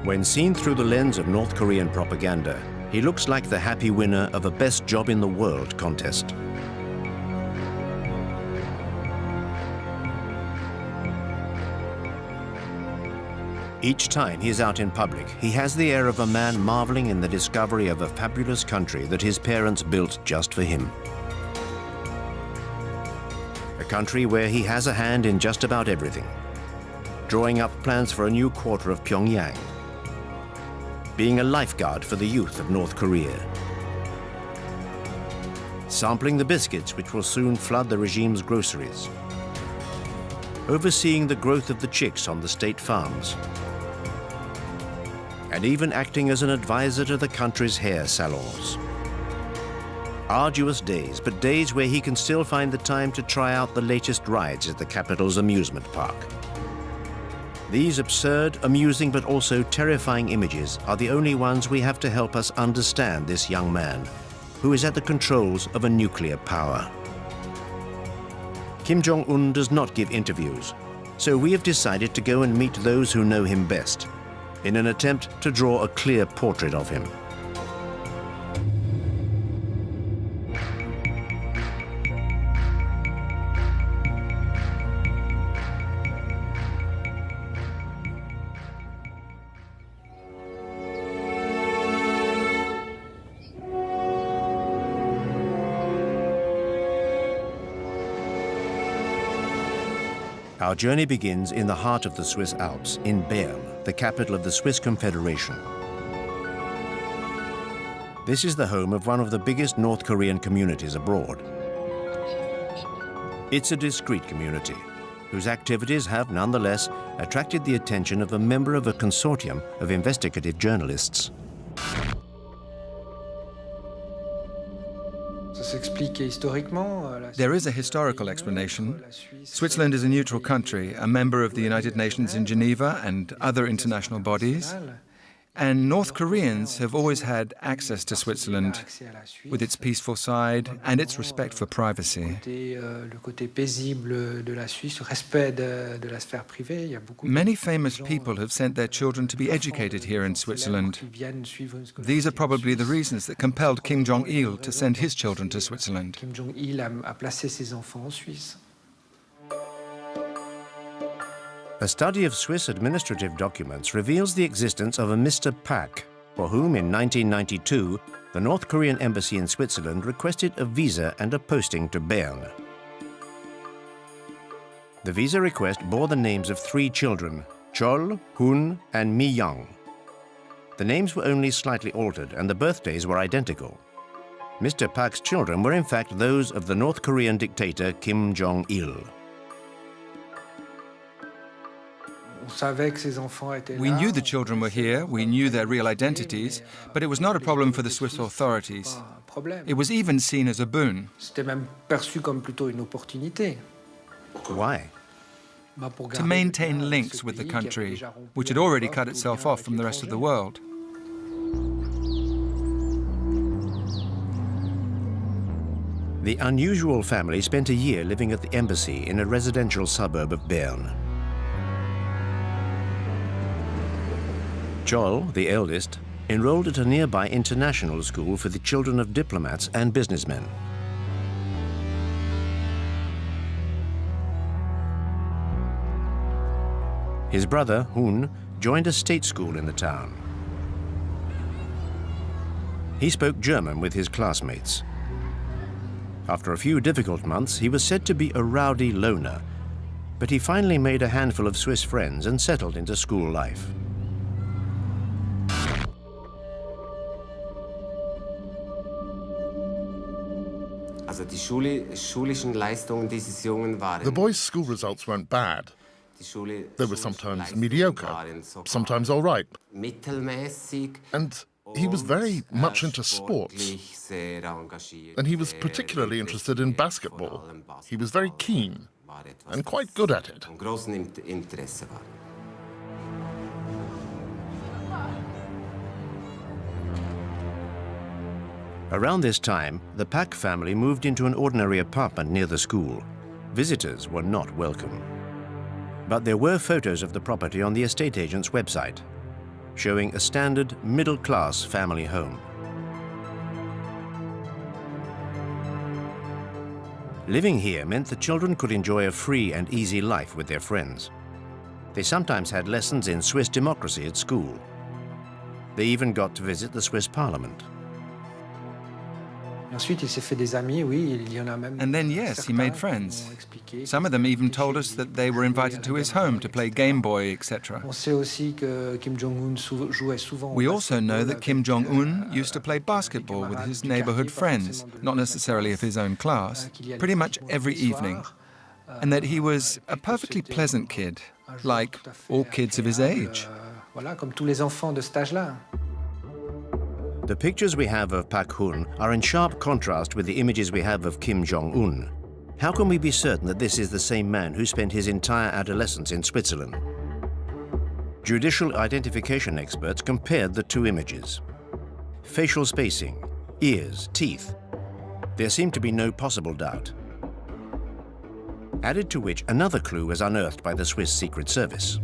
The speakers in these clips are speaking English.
When seen through the lens of North Korean propaganda, he looks like the happy winner of a Best Job in the World contest. Each time he is out in public, he has the air of a man marveling in the discovery of a fabulous country that his parents built just for him. A country where he has a hand in just about everything. Drawing up plans for a new quarter of Pyongyang. Being a lifeguard for the youth of North Korea. Sampling the biscuits which will soon flood the regime's groceries. Overseeing the growth of the chicks on the state farms. And even acting as an advisor to the country's hair salons. Arduous days, but days where he can still find the time to try out the latest rides at the capital's amusement park. These absurd, amusing, but also terrifying images are the only ones we have to help us understand this young man, who is at the controls of a nuclear power. Kim Jong-un does not give interviews, so we have decided to go and meet those who know him best, in an attempt to draw a clear portrait of him. Our journey begins in the heart of the Swiss Alps, in Bern, the capital of the Swiss Confederation. This is the home of one of the biggest North Korean communities abroad. It's a discreet community, whose activities have nonetheless attracted the attention of a member of a consortium of investigative journalists. There is a historical explanation. Switzerland is a neutral country, a member of the United Nations in Geneva and other international bodies. And North Koreans have always had access to Switzerland, with its peaceful side and its respect for privacy. Many famous people have sent their children to be educated here in Switzerland. These are probably the reasons that compelled Kim Jong-il to send his children to Switzerland. A study of Swiss administrative documents reveals the existence of a Mr. Pak, for whom in 1992 the North Korean embassy in Switzerland requested a visa and a posting to Bern. The visa request bore the names of 3 children, Chol, Hun, and Mi Young. The names were only slightly altered and the birthdays were identical. Mr. Pak's children were in fact those of the North Korean dictator Kim Jong-il. We knew the children were here, we knew their real identities, but it was not a problem for the Swiss authorities. It was even seen as a boon. Why? To maintain links with the country, which had already cut itself off from the rest of the world. The unusual family spent a year living at the embassy in a residential suburb of Bern. Chol, the eldest, enrolled at a nearby international school for the children of diplomats and businessmen. His brother, Hun, joined a state school in the town. He spoke German with his classmates. After a few difficult months, he was said to be a rowdy loner, but he finally made a handful of Swiss friends and settled into school life. The boys' school results weren't bad. They were sometimes mediocre, sometimes all right. And he was very much into sports. And he was particularly interested in basketball. He was very keen and quite good at it. Around this time, the Pak family moved into an ordinary apartment near the school. Visitors were not welcome. But there were photos of the property on the estate agent's website, showing a standard middle-class family home. Living here meant the children could enjoy a free and easy life with their friends. They sometimes had lessons in Swiss democracy at school. They even got to visit the Swiss Parliament. And then, yes, he made friends. Some of them even told us that they were invited to his home to play Game Boy, etc. We also know that Kim Jong-un used to play basketball with his neighborhood friends, not necessarily of his own class, pretty much every evening, and that he was a perfectly pleasant kid, like all kids of his age. The pictures we have of Pak Hun are in sharp contrast with the images we have of Kim Jong-un. How can we be certain that this is the same man who spent his entire adolescence in Switzerland? Judicial identification experts compared the two images. Facial spacing, ears, teeth. There seemed to be no possible doubt. Added to which, another clue was unearthed by the Swiss Secret Service.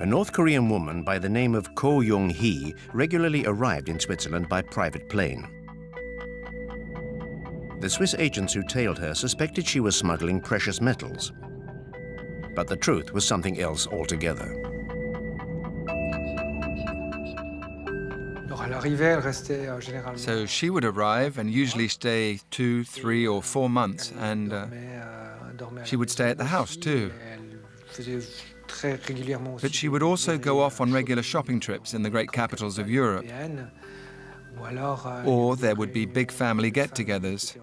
A North Korean woman by the name of Ko Young-hee regularly arrived in Switzerland by private plane. The Swiss agents who tailed her suspected she was smuggling precious metals. But the truth was something else altogether. So she would arrive and usually stay 2, 3, or 4 months, and she would stay at the house too. But she would also go off on regular shopping trips in the great capitals of Europe. Or there would be big family get-togethers.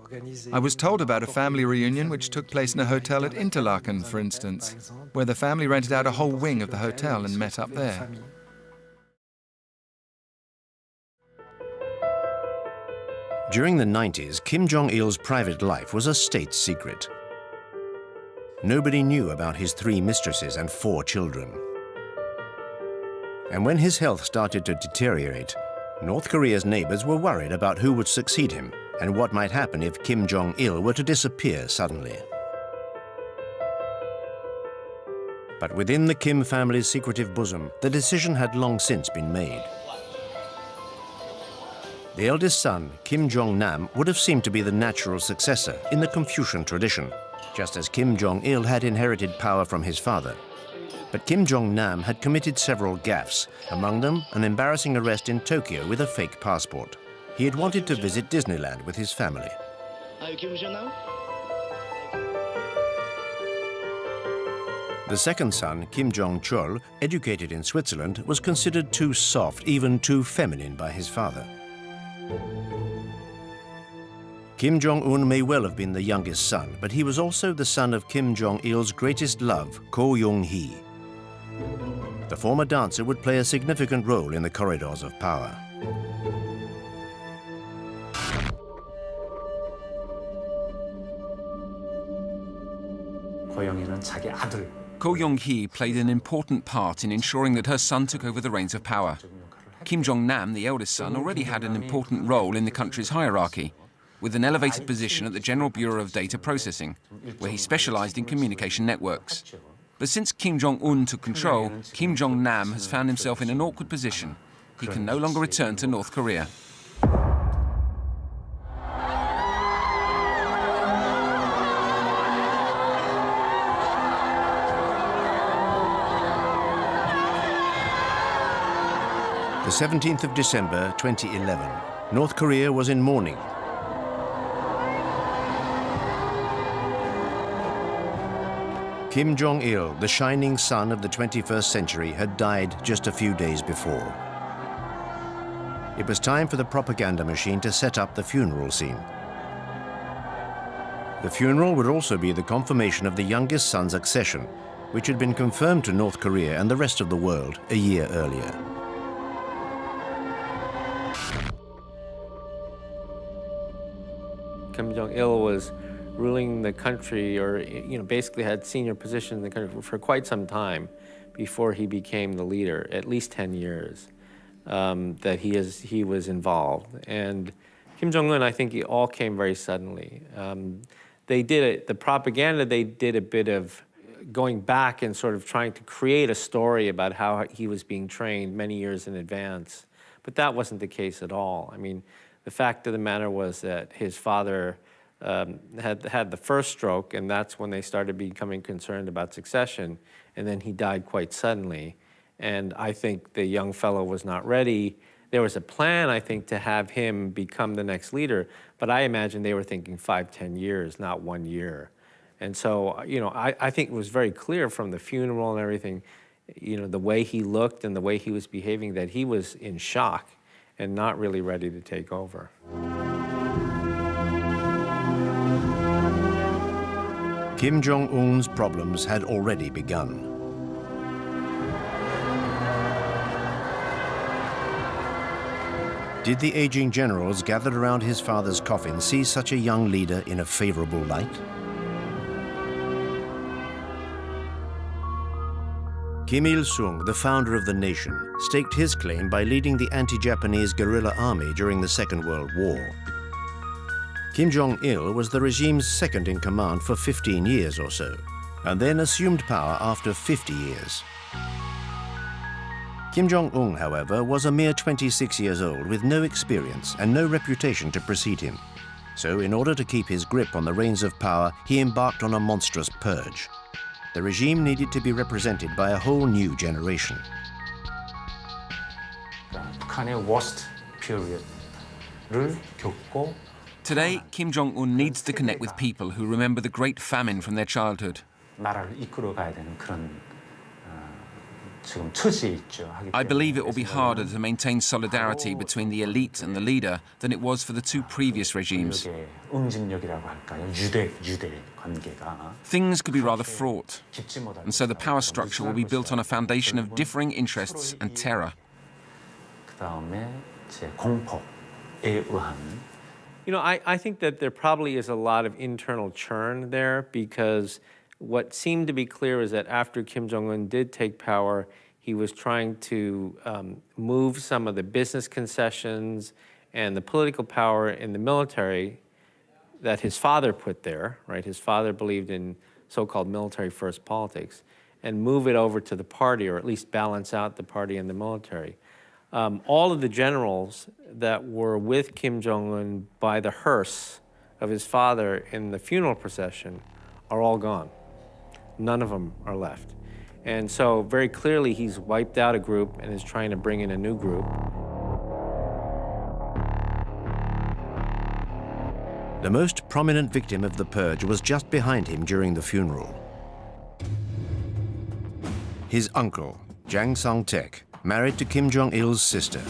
I was told about a family reunion which took place in a hotel at Interlaken, for instance, where the family rented out a whole wing of the hotel and met up there. During the 90s, Kim Jong-il's private life was a state secret. Nobody knew about his 3 mistresses and 4 children. And when his health started to deteriorate, North Korea's neighbors were worried about who would succeed him and what might happen if Kim Jong-il were to disappear suddenly. But within the Kim family's secretive bosom, the decision had long since been made. The eldest son, Kim Jong-nam, would have seemed to be the natural successor in the Confucian tradition, just as Kim Jong-il had inherited power from his father. But Kim Jong-nam had committed several gaffes, among them an embarrassing arrest in Tokyo with a fake passport. He had wanted to visit Disneyland with his family. The second son, Kim Jong-chol, educated in Switzerland, was considered too soft, even too feminine by his father. Kim Jong-un may well have been the youngest son, but he was also the son of Kim Jong-il's greatest love, Ko Young-hee. The former dancer would play a significant role in the corridors of power. Ko Young-hee played an important part in ensuring that her son took over the reins of power. Kim Jong-nam, the eldest son, already had an important role in the country's hierarchy, with an elevated position at the General Bureau of Data Processing, where he specialized in communication networks. But since Kim Jong-un took control, Kim Jong-nam has found himself in an awkward position. He can no longer return to North Korea. The 17th of December 2011, North Korea was in mourning. Kim Jong-il, the shining sun of the 21st century, had died just a few days before. It was time for the propaganda machine to set up the funeral scene. The funeral would also be the confirmation of the youngest son's accession, which had been confirmed to North Korea and the rest of the world a year earlier. Kim Jong-il was ruling the country, or basically had senior positions in the country for quite some time before he became the leader, at least 10 years that he was involved. And Kim Jong-un, I think it all came very suddenly. They did it, the propaganda, they did a bit of going back and sort of trying to create a story about how he was being trained many years in advance. But that wasn't the case at all. I mean, the fact of the matter was that his father had the first stroke, and that's when they started becoming concerned about succession, and then he died quite suddenly. And I think the young fellow was not ready. There was a plan, I think, to have him become the next leader, but I imagine they were thinking 5, 10 years, not 1 year. And so, you know, I think it was very clear from the funeral and everything, you know, the way he looked and the way he was behaving, that he was in shock and not really ready to take over. Kim Jong-un's problems had already begun. Did the aging generals gathered around his father's coffin see such a young leader in a favorable light? Kim Il-sung, the founder of the nation, staked his claim by leading the anti-Japanese guerrilla army during the Second World War. Kim Jong-il was the regime's second in command for 15 years or so, and then assumed power after 50 years. Kim Jong-un, however, was a mere 26 years old with no experience and no reputation to precede him. So in order to keep his grip on the reins of power, he embarked on a monstrous purge. The regime needed to be represented by a whole new generation. 북한의 worst period를 겪고 Today, Kim Jong-un needs to connect with people who remember the great famine from their childhood. 나라를 이끌어가야 되는 그런 지금 처지에 있죠. I believe it will be harder to maintain solidarity between the elite and the leader than it was for the two previous regimes. 응집력이라고 할까요? 유대 관계가 Things could be rather fraught, and so the power structure will be built on a foundation of differing interests and terror. 그다음에 이제 공포에 의한. You know, I think that there probably is a lot of internal churn there, because what seemed to be clear is that after Kim Jong-un did take power, he was trying to move some of the business concessions and the political power in the military that his father put there, right? His father believed in so-called military-first politics, and move it over to the party, or at least balance out the party and the military. All of the generals that were with Kim Jong-un by the hearse of his father in the funeral procession are all gone. None of them are left. And so very clearly he's wiped out a group and is trying to bring in a new group. The most prominent victim of the purge was just behind him during the funeral. His uncle, Jang Song-taek, married to Kim Jong-il's sister.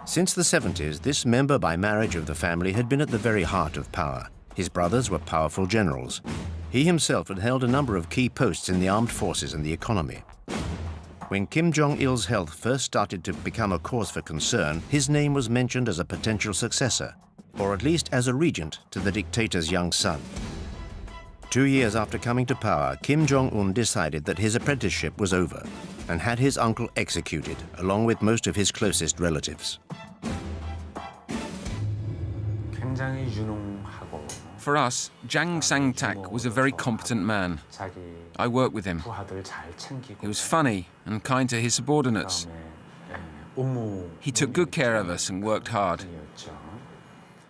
Since the 70s, this member by marriage of the family had been at the very heart of power. His brothers were powerful generals. He himself had held a number of key posts in the armed forces and the economy. When Kim Jong-il's health first started to become a cause for concern, his name was mentioned as a potential successor, or at least as a regent to the dictator's young son. 2 years after coming to power, Kim Jong-un decided that his apprenticeship was over and had his uncle executed, along with most of his closest relatives. 굉장히 유능하고 For us, Jang Sang-tak was a very competent man. 자기 I worked with him. 부하들 잘 챙기고 He was funny and kind to his subordinates. 업무 He took good care of us and worked hard. 이었죠.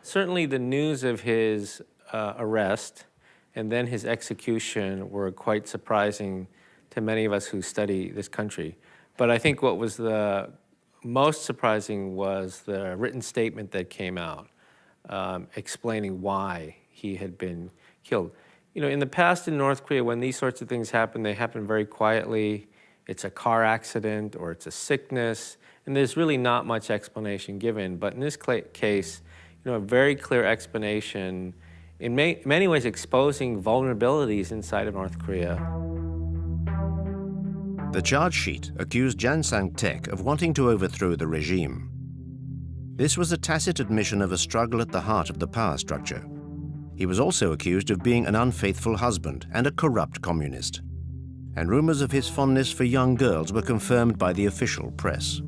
Certainly the news of his arrest and then his execution were quite surprising to many of us who study this country. But I think what was the most surprising was the written statement that came out explaining why he had been killed. You know, in the past in North Korea, when these sorts of things happen, they happen very quietly. It's a car accident or it's a sickness, and there's really not much explanation given. But in this case, you know, a very clear explanation, in many ways exposing vulnerabilities inside of North Korea. The charge sheet accused Jang Sang-taek of wanting to overthrow the regime. This was a tacit admission of a struggle at the heart of the power structure. He was also accused of being an unfaithful husband and a corrupt communist. And rumors of his fondness for young girls were confirmed by the official press.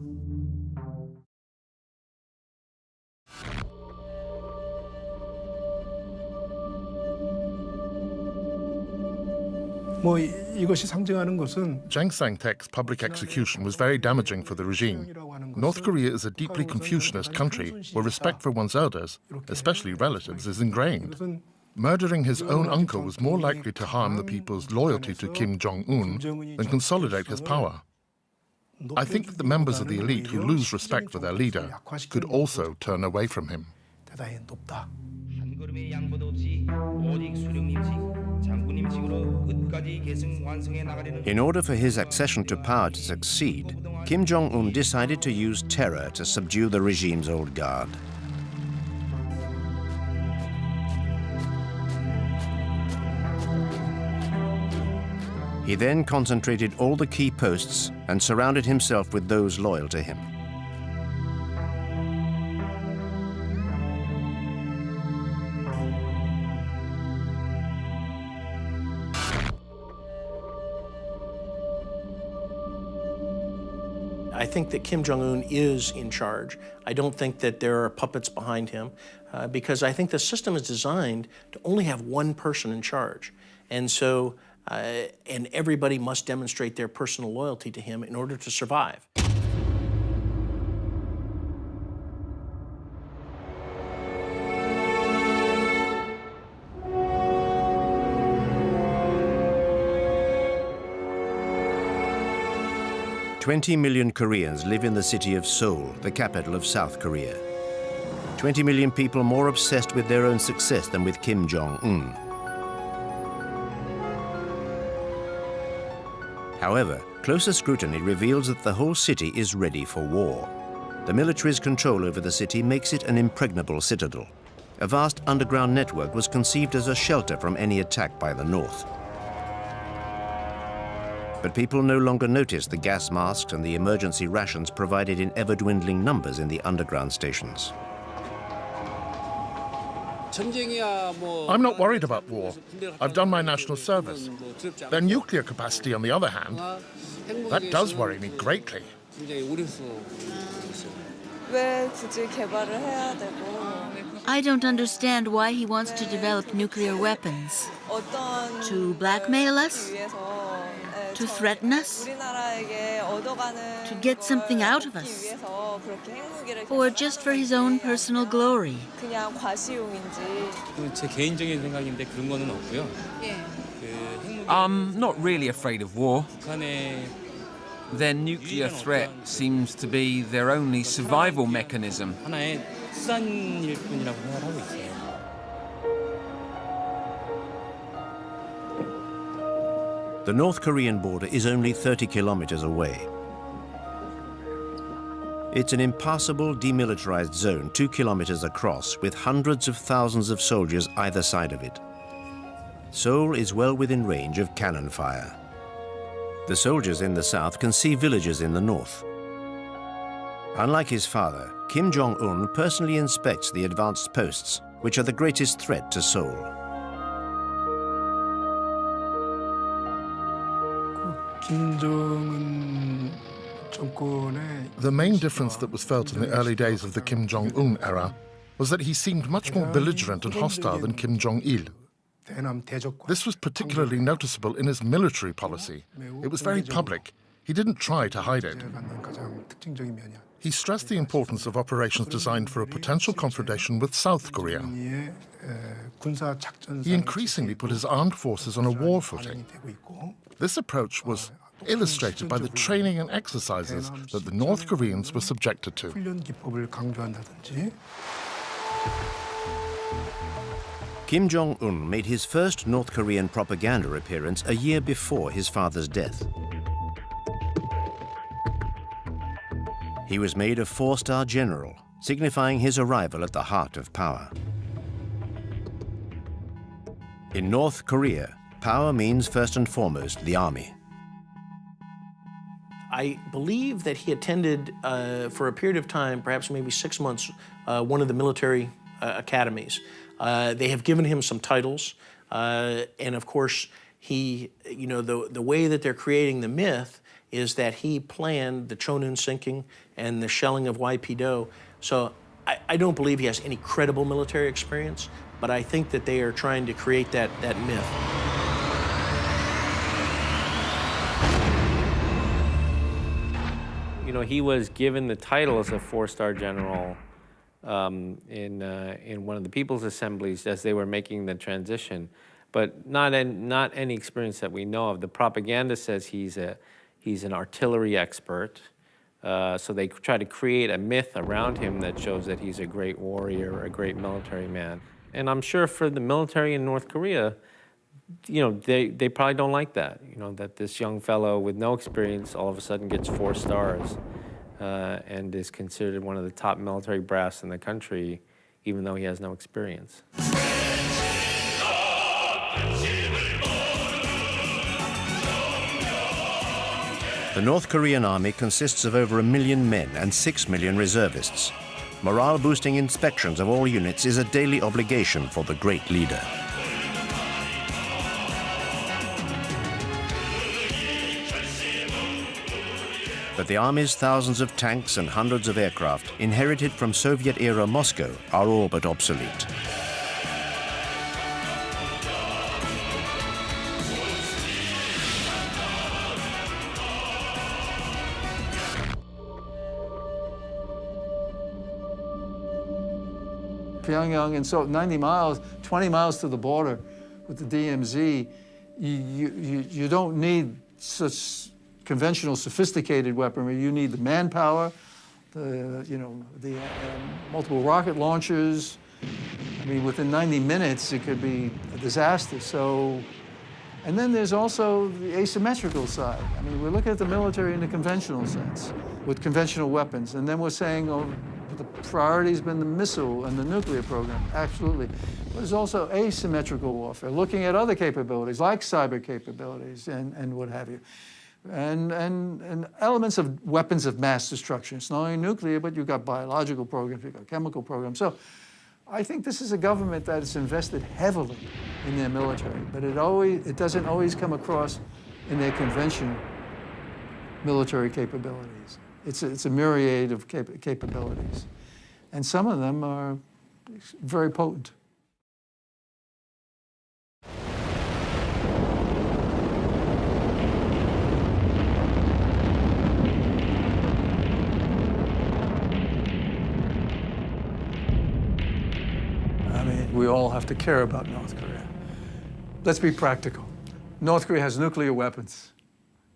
Jang Sang-tek's public execution was very damaging for the regime. North Korea is a deeply Confucianist country where respect for one's elders, especially relatives, is ingrained. Murdering his own uncle was more likely to harm the people's loyalty to Kim Jong-un than consolidate his power. I think that the members of the elite who lose respect for their leader could also turn away from him. In order for his accession to power to succeed, Kim Jong-un decided to use terror to subdue the regime's old guard. He then concentrated all the key posts and surrounded himself with those loyal to him. I think that Kim Jong-un is in charge. I don't think that there are puppets behind him because I think the system is designed to only have one person in charge. And so, and everybody must demonstrate their personal loyalty to him in order to survive. "20 million Koreans live in the city of Seoul, the capital of South Korea. 20 million people more obsessed with their own success than with Kim Jong-un. However, closer scrutiny reveals that the whole city is ready for war. The military's control over the city makes it an impregnable citadel. A vast underground network was conceived as a shelter from any attack by the North. But people no longer notice the gas masks and the emergency rations provided in ever-dwindling numbers in the underground stations. I'm not worried about war. I've done my national service. Their nuclear capacity, on the other hand, that does worry me greatly. I don't understand why he wants to develop nuclear weapons. To blackmail us? To threaten us? To get something out of us? Or just for his own personal glory? I'm not really afraid of war. Their nuclear threat seems to be their only survival mechanism. The North Korean border is only 30 kilometers away. It's an impassable, demilitarized zone 2 kilometers across, with hundreds of thousands of soldiers either side of it. Seoul is well within range of cannon fire. The soldiers in the south can see villages in the north. Unlike his father, Kim Jong-un personally inspects the advanced posts, which are the greatest threat to Seoul. The main difference that was felt in the early days of the Kim Jong-un era was that he seemed much more belligerent and hostile than Kim Jong-il. This was particularly noticeable in his military policy. It was very public. He didn't try to hide it. He stressed the importance of operations designed for a potential confrontation with South Korea. He increasingly put his armed forces on a war footing. This approach was illustrated by the training and exercises that the North Koreans were subjected to. Kim Jong-un made his first North Korean propaganda appearance a year before his father's death. He was made a 4-star general, signifying his arrival at the heart of power. In North Korea, power means first and foremost the army. I believe that he attended, for a period of time, perhaps maybe 6 months, one of the military academies. They have given him some titles, and of course, he, the way that they're creating the myth is that he planned the Cheonun sinking and the shelling of YP-do. So I don't believe he has any credible military experience, but I think that they are trying to create that myth. You know, he was given the title as a four-star general in one of the People's Assemblies as they were making the transition, but not any experience that we know of. The propaganda says he's an artillery expert, so they try to create a myth around him that shows that he's a great warrior, a great military man. And I'm sure for the military in North Korea, you know, they probably don't like that, you know, that this young fellow with no experience all of a sudden gets 4 stars and is considered one of the top military brass in the country, even though he has no experience. The North Korean army consists of over 1 million men and 6 million reservists. Morale-boosting inspections of all units is a daily obligation for the great leader. But the army's thousands of tanks and hundreds of aircraft, inherited from Soviet-era Moscow, are all but obsolete. Pyongyang, and so 90 miles, 20 miles to the border with the DMZ, you don't need such conventional sophisticated weaponry. You need the manpower, the multiple rocket launchers. I mean, within 90 minutes, it could be a disaster. So, and then there's also the asymmetrical side. I mean, we're looking at the military in the conventional sense, with conventional weapons, and then we're saying, oh, the priority's been the missile and the nuclear program, absolutely. But there's also asymmetrical warfare, looking at other capabilities, like cyber capabilities and what have you. And elements of weapons of mass destruction. It's not only nuclear, but you've got biological programs, you've got chemical programs. So I think this is a government that has invested heavily in their military, but it doesn't always come across in their conventional military capabilities. It's a myriad of capabilities. And some of them are very potent. I mean, we all have to care about North Korea. Let's be practical. North Korea has nuclear weapons.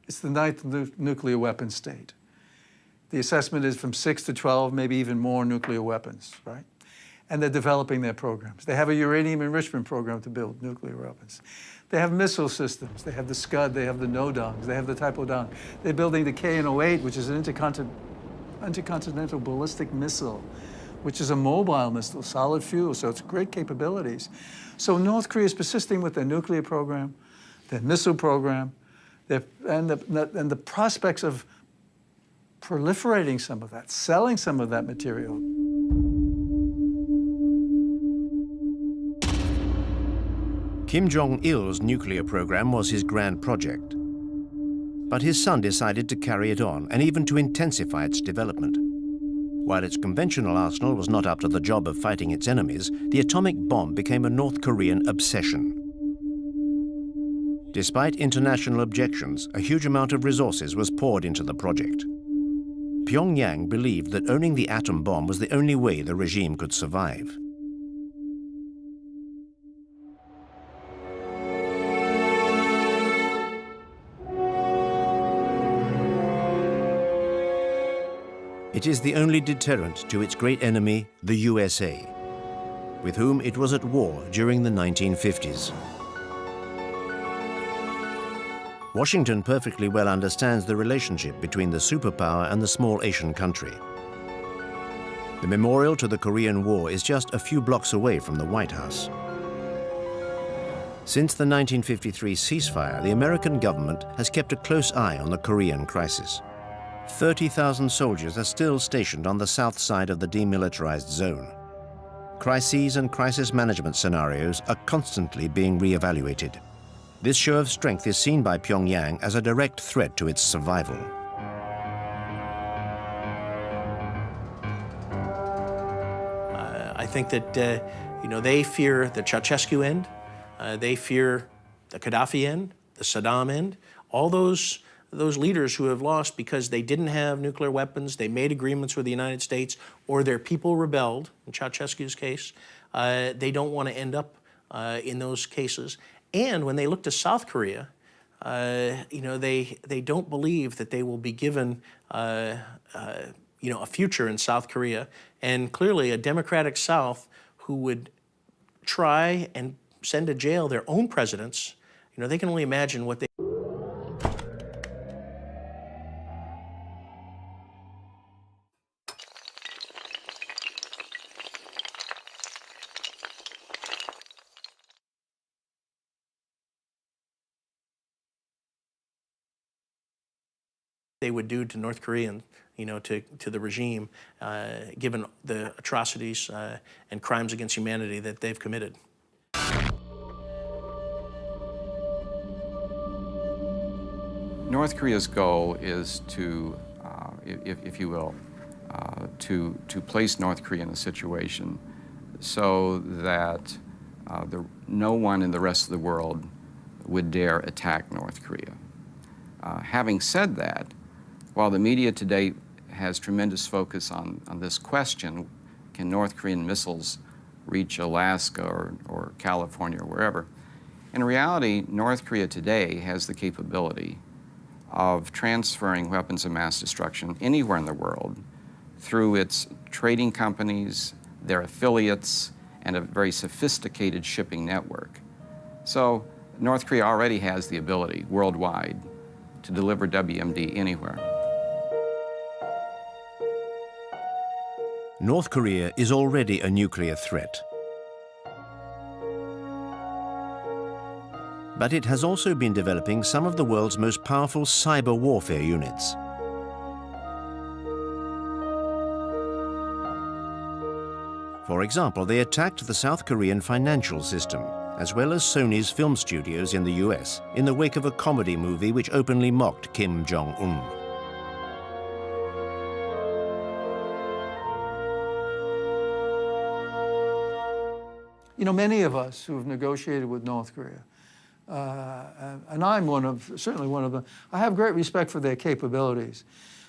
It's the 9th nuclear weapon state. The assessment is from 6 to 12, maybe even more nuclear weapons, right? And they're developing their programs. They have a uranium enrichment program to build nuclear weapons. They have missile systems. They have the Scud, they have the NODONGs, they have the Taepodong. They're building the KN-08, which is an intercontinental ballistic missile, which is a mobile missile, solid fuel, so it's great capabilities. So North Korea is persisting with their nuclear program, their missile program, and the prospects of proliferating some of that, selling some of that material. Kim Jong-il's nuclear program was his grand project. But his son decided to carry it on and even to intensify its development. While its conventional arsenal was not up to the job of fighting its enemies, the atomic bomb became a North Korean obsession. Despite international objections, a huge amount of resources was poured into the project. Pyongyang believed that owning the atom bomb was the only way the regime could survive. It is the only deterrent to its great enemy, the USA, with whom it was at war during the 1950s. Washington perfectly well understands the relationship between the superpower and the small Asian country. The memorial to the Korean War is just a few blocks away from the White House. Since the 1953 ceasefire, the American government has kept a close eye on the Korean crisis. 30,000 soldiers are still stationed on the south side of the demilitarized zone. Crises and crisis management scenarios are constantly being re-evaluated. This show of strength is seen by Pyongyang as a direct threat to its survival. I think that they fear the Ceausescu end, they fear the Gaddafi end, the Saddam end. All those those leaders who have lost because they didn't have nuclear weapons, they made agreements with the United States, or their people rebelled, in Ceausescu's case, they don't want to end up in those cases. And when they look to South Korea, they don't believe that they will be given a future in South Korea. And clearly a democratic South who would try and send to jail their own presidents, they can only imagine what they... they would do to North Koreans, to the regime, given the atrocities and crimes against humanity that they've committed. North Korea's goal is to, if you will, to place North Korea in a situation so that no one in the rest of the world would dare attack North Korea. Having said that, while the media today has tremendous focus on this question, can North Korean missiles reach Alaska or California or wherever? In reality, North Korea today has the capability of transferring weapons of mass destruction anywhere in the world through its trading companies, their affiliates, and a very sophisticated shipping network. So North Korea already has the ability worldwide to deliver WMD anywhere. North Korea is already a nuclear threat. But it has also been developing some of the world's most powerful cyber warfare units. For example, they attacked the South Korean financial system, as well as Sony's film studios in the US, in the wake of a comedy movie which openly mocked Kim Jong-un. Many of us who have negotiated with North Korea, and I'm certainly one of them, I have great respect for their capabilities.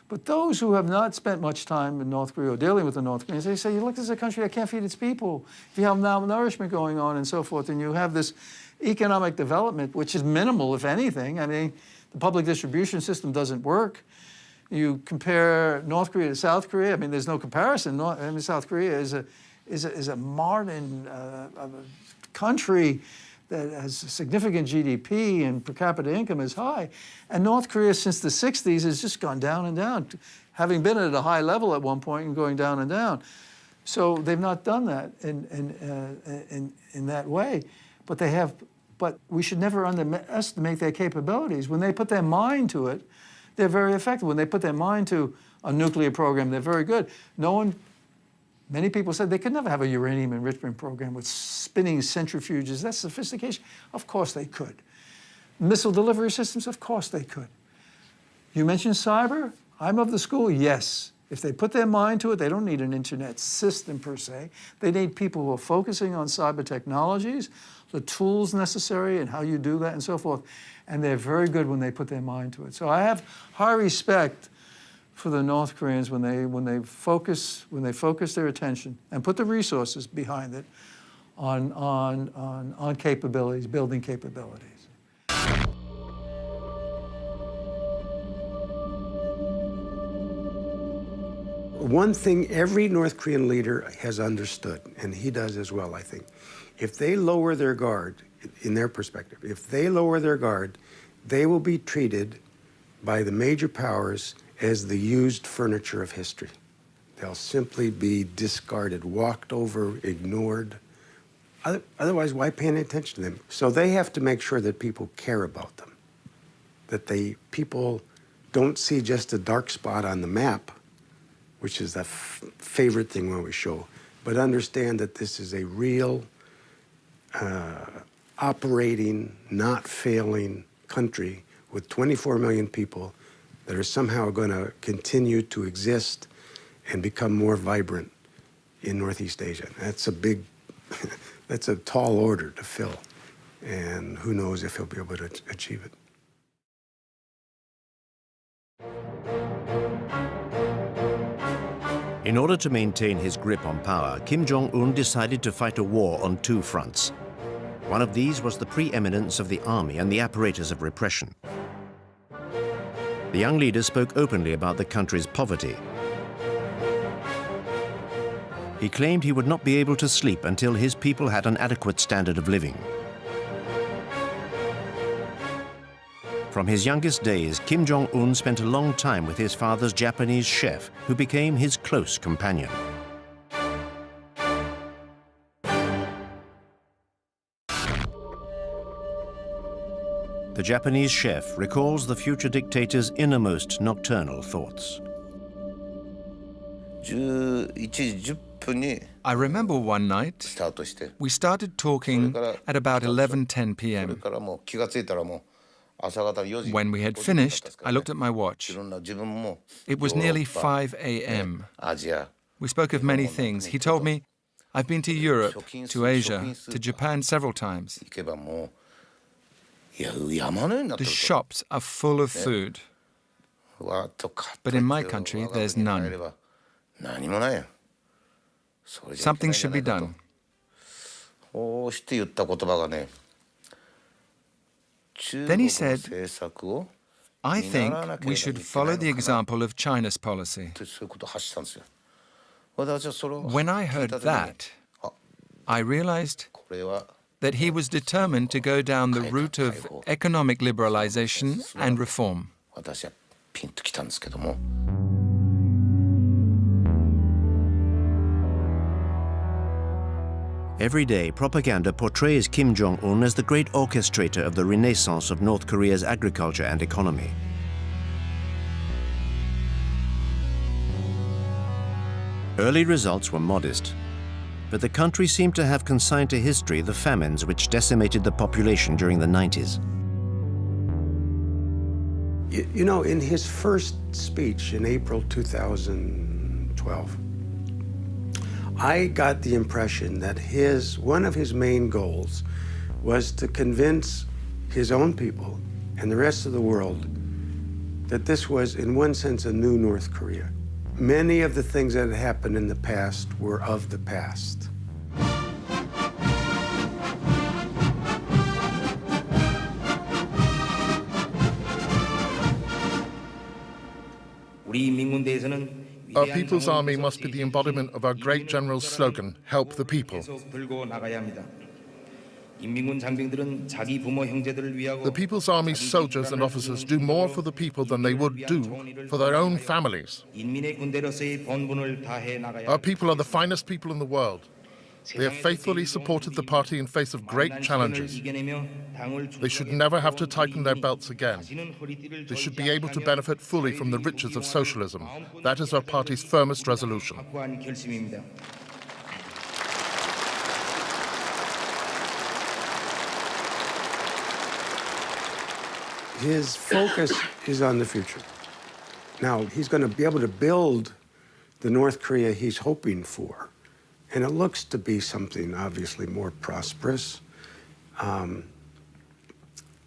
But those who have not spent much time in North Korea or dealing with the North Koreans, they say, look, this is a country that can't feed its people. If you have malnourishment going on and so forth, and you have this economic development, which is minimal, if anything. I mean, the public distribution system doesn't work. You compare North Korea to South Korea, I mean, there's no comparison. South Korea is a modern country that has significant GDP and per capita income is high. And North Korea, since the 60s, has just gone down and down, having been at a high level at one point and going down and down. So they've not done that in that way. But they have. But we should never underestimate their capabilities. When they put their mind to it, they're very effective. When they put their mind to a nuclear program, they're very good. Many people said they could never have a uranium enrichment program with spinning centrifuges. That's sophistication. Of course they could. Missile delivery systems, of course they could. You mentioned cyber. I'm of the school, yes. If they put their mind to it, they don't need an internet system per se. They need people who are focusing on cyber technologies, the tools necessary and how you do that and so forth. And they're very good when they put their mind to it. So I have high respect for the North Koreans when they focus their attention and put the resources behind it on capabilities, building capabilities. One thing every North Korean leader has understood, and he does as well, I think, if they lower their guard, in their perspective, if they lower their guard, they will be treated by the major powers as the used furniture of history. They'll simply be discarded, walked over, ignored. Otherwise, why pay any attention to them? So they have to make sure that people care about them, that people don't see just a dark spot on the map, which is the favorite thing when we show, but understand that this is a real, operating, not failing country with 24 million people that are somehow going to continue to exist and become more vibrant in Northeast Asia. That's a big, that's a tall order to fill, and who knows if he'll be able to achieve it. In order to maintain his grip on power, Kim Jong-un decided to fight a war on two fronts. One of these was the preeminence of the army and the apparatus of repression. The young leader spoke openly about the country's poverty. He claimed he would not be able to sleep until his people had an adequate standard of living. From his youngest days, Kim Jong-un spent a long time with his father's Japanese chef, who became his close companion. The Japanese chef recalls the future dictator's innermost nocturnal thoughts. I remember one night we started talking at about 11:10 p.m. When we had finished, I looked at my watch. It was nearly 5 a.m. We spoke of many things. He told me, "I've been to Europe, to Asia, to Japan several times. The shops are full of food. But in my country, there's none. Something should be done." Then he said, "I think we should follow the example of China's policy." When I heard that, I realized that he was determined to go down the route of economic liberalization and reform. Every day, propaganda portrays Kim Jong-un as the great orchestrator of the renaissance of North Korea's agriculture and economy. Early results were modest, but the country seemed to have consigned to history the famines which decimated the population during the 90s. You know, in his first speech in April 2012, I got the impression that one of his main goals was to convince his own people and the rest of the world that this was, in one sense, a new North Korea. Many of the things that had happened in the past were of the past. Our People's Army must be the embodiment of our great general's slogan, help the people. The People's Army's soldiers and officers do more for the people than they would do for their own families. Our people are the finest people in the world. They have faithfully supported the party in face of great challenges. They should never have to tighten their belts again. They should be able to benefit fully from the riches of socialism. That is our party's firmest resolution. His focus is on the future. Now, he's going to be able to build the North Korea he's hoping for. And it looks to be something obviously more prosperous,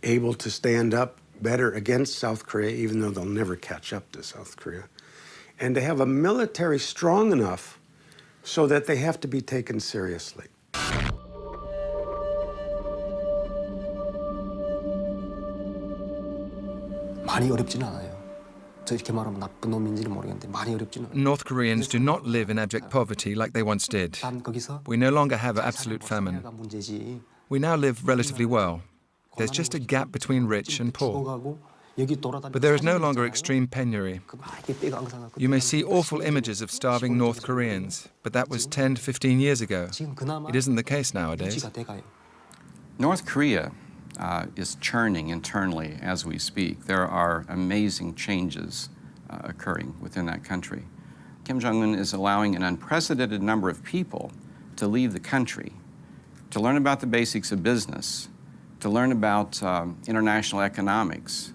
able to stand up better against South Korea, even though they'll never catch up to South Korea, and to have a military strong enough so that they have to be taken seriously. 많이 어렵지는 않아요. 이렇게 말하면 나쁜 놈인지는 모르겠는데 많이 어렵지는 않아요. North Koreans do not live in abject poverty like they once did. We no longer have absolute famine. We now live relatively well. There's just a gap between rich and poor. But there is no longer extreme penury. You may see awful images of starving North Koreans, but that was 10 to 15 years ago. It isn't the case nowadays. North Korea is churning internally as we speak. There are amazing changes occurring within that country. Kim Jong-un is allowing an unprecedented number of people to leave the country, to learn about the basics of business, to learn about international economics,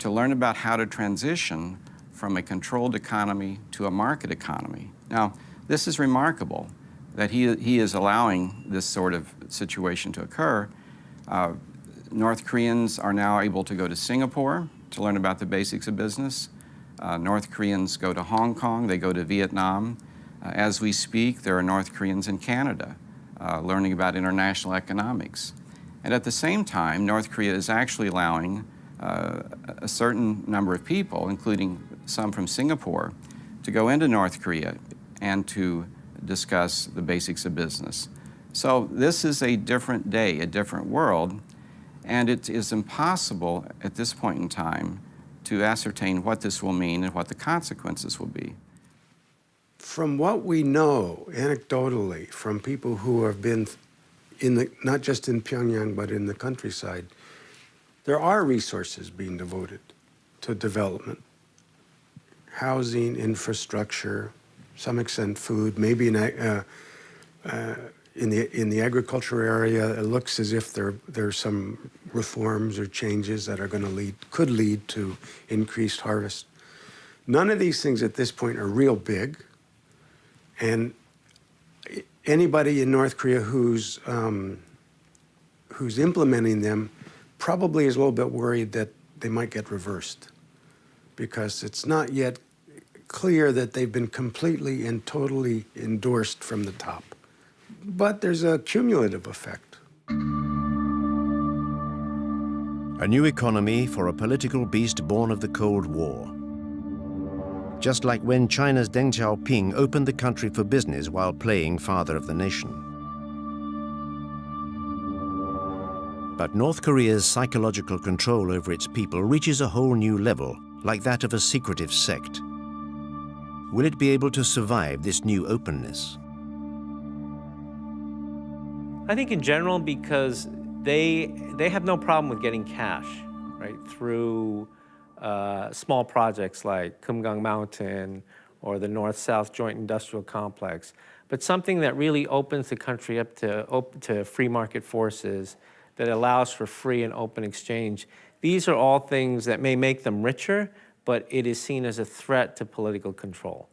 to learn about how to transition from a controlled economy to a market economy. Now, this is remarkable that he is allowing this sort of situation to occur. North Koreans are now able to go to Singapore to learn about the basics of business. North Koreans go to Hong Kong, they go to Vietnam, As we speak, there are North Koreans in Canada learning about international economics. And at the same time, North Korea is actually allowing a certain number of people, including some from Singapore, to go into North Korea and to discuss the basics of business. So this is a different day, a different world, and it is impossible at this point in time to ascertain what this will mean and what the consequences will be. From what we know anecdotally from people who have been not just in Pyongyang but in the countryside, there are resources being devoted to development. Housing, infrastructure, some extent food, maybe in the agriculture area, it looks as if there are some reforms or changes that are going to could lead to increased harvest. None of these things at this point are real big, and anybody in North Korea who's implementing them probably is a little bit worried that they might get reversed, because it's not yet clear that they've been completely and totally endorsed from the top. But there's a cumulative effect. A new economy for a political beast born of the Cold War. Just like when China's Deng Xiaoping opened the country for business while playing father of the nation. But North Korea's psychological control over its people reaches a whole new level, like that of a secretive sect. Will it be able to survive this new openness? I think in general, because they have no problem with getting cash, right, through small projects like Kumgang Mountain or the North-South Joint Industrial Complex, but something that really opens the country up to free market forces, that allows for free and open exchange. These are all things that may make them richer, but it is seen as a threat to political control.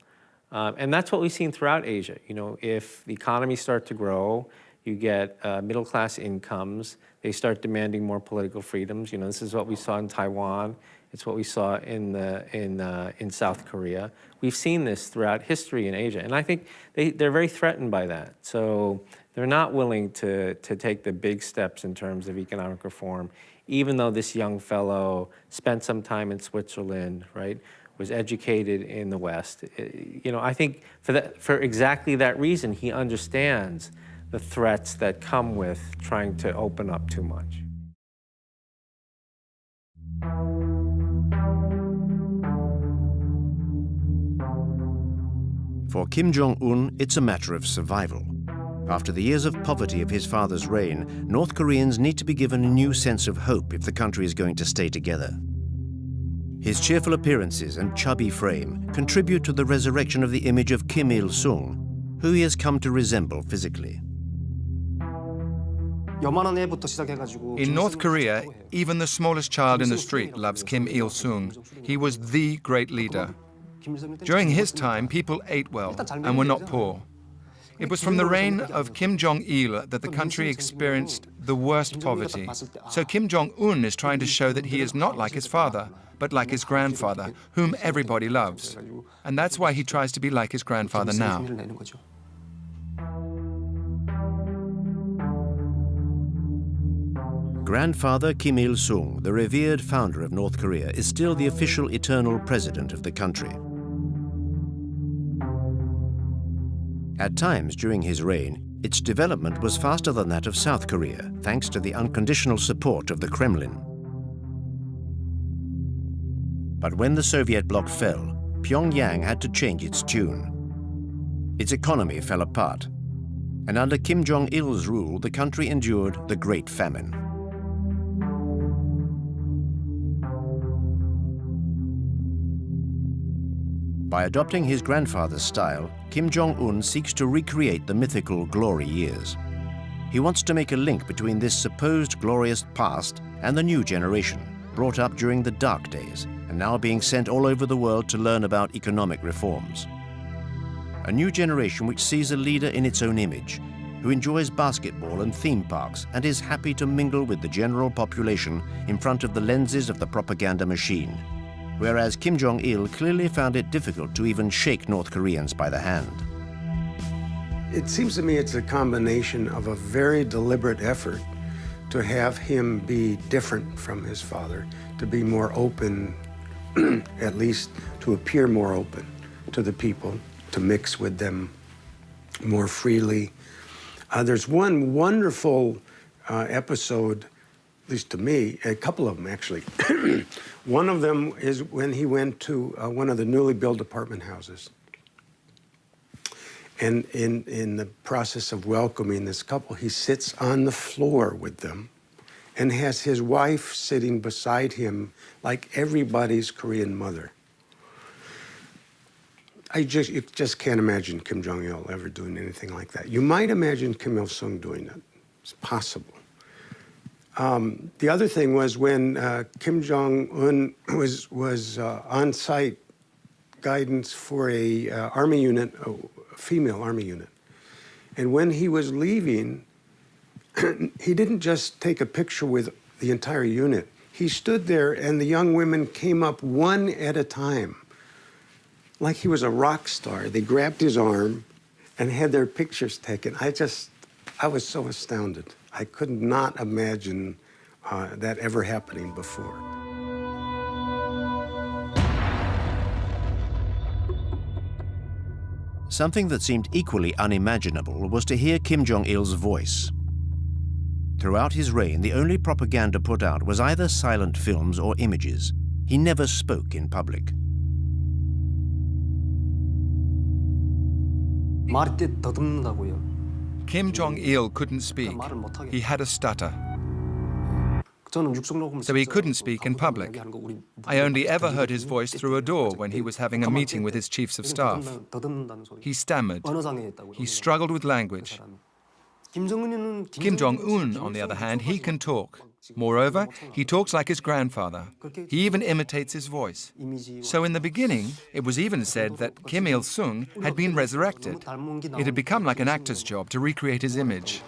And that's what we've seen throughout Asia. You know, if the economies start to grow, you get middle-class incomes, they start demanding more political freedoms. You know, this is what we saw in Taiwan. It's what we saw in South Korea. We've seen this throughout history in Asia, and I think they're very threatened by that. So they're not willing to take the big steps in terms of economic reform, even though this young fellow spent some time in Switzerland, right, was educated in the West. You know, I think for exactly that reason, he understands the threats that come with trying to open up too much. For Kim Jong-un, it's a matter of survival. After the years of poverty of his father's reign, North Koreans need to be given a new sense of hope if the country is going to stay together. His cheerful appearances and chubby frame contribute to the resurrection of the image of Kim Il-sung, who he has come to resemble physically. In North Korea, even the smallest child in the street loves Kim Il-sung. He was the great leader. During his time, people ate well and were not poor. It was from the reign of Kim Jong-il that the country experienced the worst poverty. So Kim Jong-un is trying to show that he is not like his father, but like his grandfather, whom everybody loves. And that's why he tries to be like his grandfather now. Grandfather Kim Il-sung, the revered founder of North Korea, is still the official eternal president of the country. At times during his reign, its development was faster than that of South Korea, thanks to the unconditional support of the Kremlin. But when the Soviet bloc fell, Pyongyang had to change its tune. Its economy fell apart, and under Kim Jong-il's rule, the country endured the Great Famine. By adopting his grandfather's style, Kim Jong-un seeks to recreate the mythical glory years. He wants to make a link between this supposed glorious past and the new generation, brought up during the dark days and now being sent all over the world to learn about economic reforms. A new generation which sees a leader in its own image, who enjoys basketball and theme parks and is happy to mingle with the general population in front of the lenses of the propaganda machine. Whereas Kim Jong-il clearly found it difficult to even shake North Koreans by the hand. It seems to me it's a combination of a very deliberate effort to have him be different from his father, to be more open, at least to appear more open to the people, to mix with them more freely. There's one wonderful episode, at least to me, a couple of them actually. One of them is when he went to one of the newly built apartment houses. And in the process of welcoming this couple, he sits on the floor with them and has his wife sitting beside him like everybody's Korean mother. You just can't imagine Kim Jong-il ever doing anything like that. You might imagine Kim Il-sung doing it. It's possible. The other thing was when Kim Jong-un was on-site guidance for a army unit, female army unit. And when he was leaving, he didn't just take a picture with the entire unit. He stood there and the young women came up one at a time, like he was a rock star. They grabbed his arm and had their pictures taken. I was so astounded. I could not imagine that ever happening before. Something that seemed equally unimaginable was to hear Kim Jong-il's voice. Throughout his reign, the only propaganda put out was either silent films or images. He never spoke in public. Kim Jong-il couldn't speak. He had a stutter. So he couldn't speak in public. I only ever heard his voice through a door when he was having a meeting with his chiefs of staff. He stammered. He struggled with language. Kim Jong-un, on the other hand, he can talk. Moreover, he talks like his grandfather. He even imitates his voice. So in the beginning, it was even said that Kim Il-sung had been resurrected. It had become like an actor's job to recreate his image.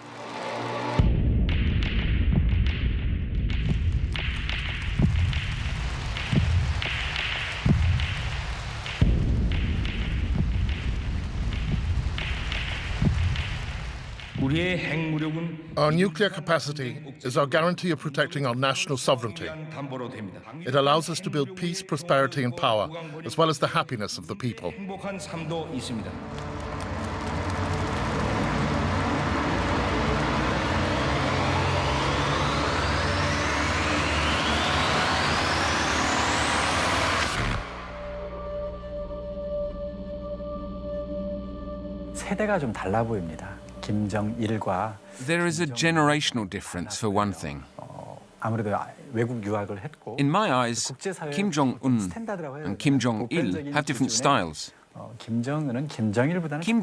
Our nuclear capacity is our guarantee of protecting our national sovereignty. It allows us to build peace, prosperity, and power, as well as the happiness of the people. 세대가 좀 달라 보입니다. 김정일과 There is a generational difference, for one thing. 아무래도 외국 유학을 했고 In my eyes, Kim Jong-un and Kim Jong-il have different styles. Kim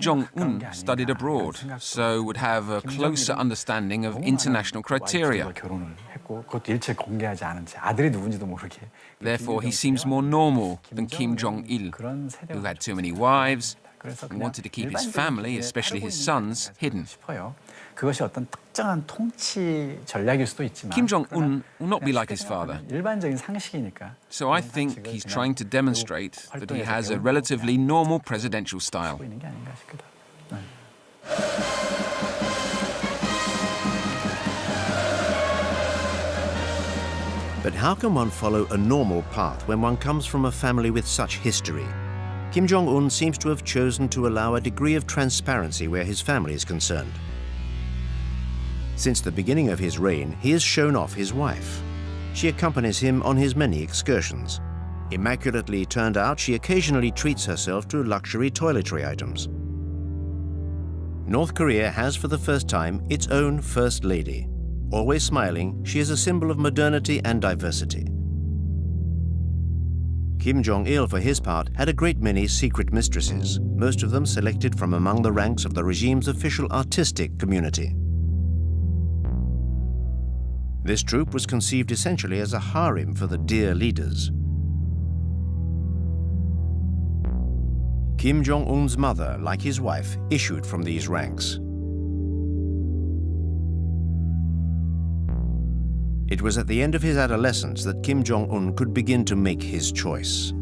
Jong-un studied abroad, so would have a closer understanding of international criteria. Therefore, he seems more normal than Kim Jong-il, who had too many wives and wanted to keep his family, especially his sons, hidden. Kim Jong-un will not be like his father. So I think he's trying to demonstrate that he has a relatively normal presidential style. But how can one follow a normal path when one comes from a family with such history? Kim Jong-un seems to have chosen to allow a degree of transparency where his family is concerned. Since the beginning of his reign, he has shown off his wife. She accompanies him on his many excursions. Immaculately turned out, she occasionally treats herself to luxury toiletry items. North Korea has for the first time its own First Lady. Always smiling, she is a symbol of modernity and diversity. Kim Jong-il, for his part, had a great many secret mistresses, most of them selected from among the ranks of the regime's official artistic community. This troupe was conceived essentially as a harem for the dear leaders. Kim Jong-un's mother, like his wife, issued from these ranks. It was at the end of his adolescence that Kim Jong-un could begin to make his choice.